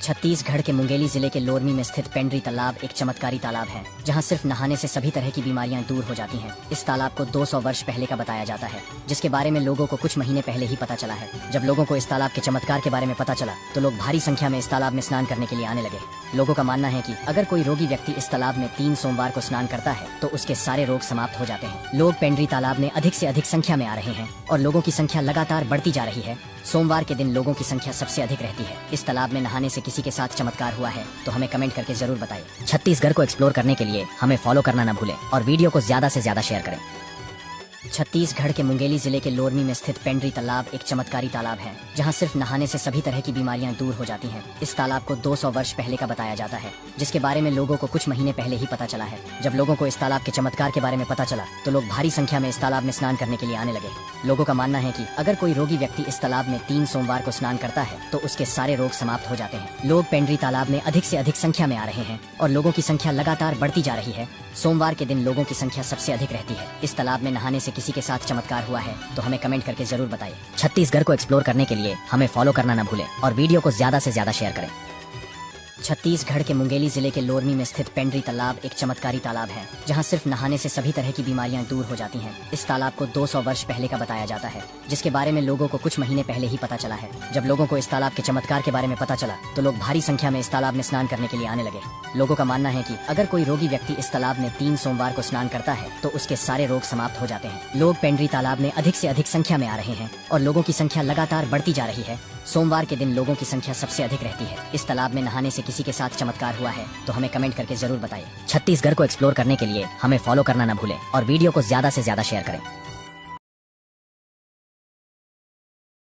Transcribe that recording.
छत्तीसगढ़ के मुंगेली जिले के लोरमी में स्थित पेंड्री तालाब एक चमत्कारी तालाब है, जहां सिर्फ नहाने से सभी तरह की बीमारियां दूर हो जाती हैं। इस तालाब को 200 वर्ष पहले का बताया जाता है, जिसके बारे में लोगों को कुछ महीने पहले ही पता चला है। जब लोगों को इस तालाब के चमत्कार के बारे में पता चला, तो लोग भारी संख्या में इस तालाब में स्नान करने के लिए आने लगे। लोगों का मानना है कि अगर कोई रोगी व्यक्ति इस तालाब में 3 सोमवार को स्नान करता है, तो उसके सारे रोग समाप्त हो जाते हैं। लोग पेंड्री तालाब में अधिक से अधिक संख्या में आ रहे हैं और लोगों की संख्या लगातार बढ़ती जा रही है। सोमवार के दिन लोगों की संख्या सबसे अधिक रहती है। इस तालाब में नहाने से किसी के साथ चमत्कार हुआ है तो हमें कमेंट करके जरूर बताइए। छत्तीसगढ़ को एक्सप्लोर करने के लिए हमें फॉलो करना न भूलें और वीडियो को ज्यादा से ज्यादा शेयर करें। छत्तीसगढ़ के मुंगेली जिले के लोरमी में स्थित पेंड्री तालाब एक चमत्कारी तालाब है, जहां सिर्फ नहाने से सभी तरह की बीमारियां दूर हो जाती हैं। इस तालाब को 200 वर्ष पहले का बताया जाता है, जिसके बारे में लोगों को कुछ महीने पहले ही पता चला है। जब लोगों को इस तालाब के चमत्कार के बारे में पता चला, तो लोग भारी संख्या में इस तालाब में स्नान करने के लिए आने लगे। लोगों का मानना है कि अगर कोई रोगी व्यक्ति इस तालाब में 3 सोमवार को स्नान करता है, तो उसके सारे रोग समाप्त हो जाते हैं। लोग पेंड्री तालाब में अधिक से अधिक संख्या में आ रहे हैं और लोगों की संख्या लगातार बढ़ती जा रही है। सोमवार के दिन लोगों की संख्या सबसे अधिक रहती है। इस तालाब में नहाने से किसी के साथ चमत्कार हुआ है तो हमें कमेंट करके जरूर बताइए। छत्तीसगढ़ को एक्सप्लोर करने के लिए हमें फॉलो करना न भूलें और वीडियो को ज्यादा से ज्यादा शेयर करें। छत्तीसगढ़ के मुंगेली जिले के लोरमी में स्थित पेंड्री तालाब एक चमत्कारी तालाब है, जहां सिर्फ नहाने से सभी तरह की बीमारियां दूर हो जाती हैं। इस तालाब को 200 वर्ष पहले का बताया जाता है, जिसके बारे में लोगों को कुछ महीने पहले ही पता चला है। जब लोगों को इस तालाब के चमत्कार के बारे में पता चला, तो लोग भारी संख्या में इस तालाब में स्नान करने के लिए आने लगे। लोगों का मानना है कि अगर कोई रोगी व्यक्ति इस तालाब में 3 सोमवार को स्नान करता है, तो उसके सारे रोग समाप्त हो जाते हैं। लोग पेंड्री तालाब में अधिक से अधिक संख्या में आ रहे हैं और लोगों की संख्या लगातार बढ़ती जा रही है। सोमवार के दिन लोगों की संख्या सबसे अधिक रहती है। इस तालाब में नहाने से किसी के साथ चमत्कार हुआ है तो हमें कमेंट करके जरूर बताइए। छत्तीसगढ़ को एक्सप्लोर करने के लिए हमें फॉलो करना न भूलें और वीडियो को ज्यादा से ज्यादा शेयर करें।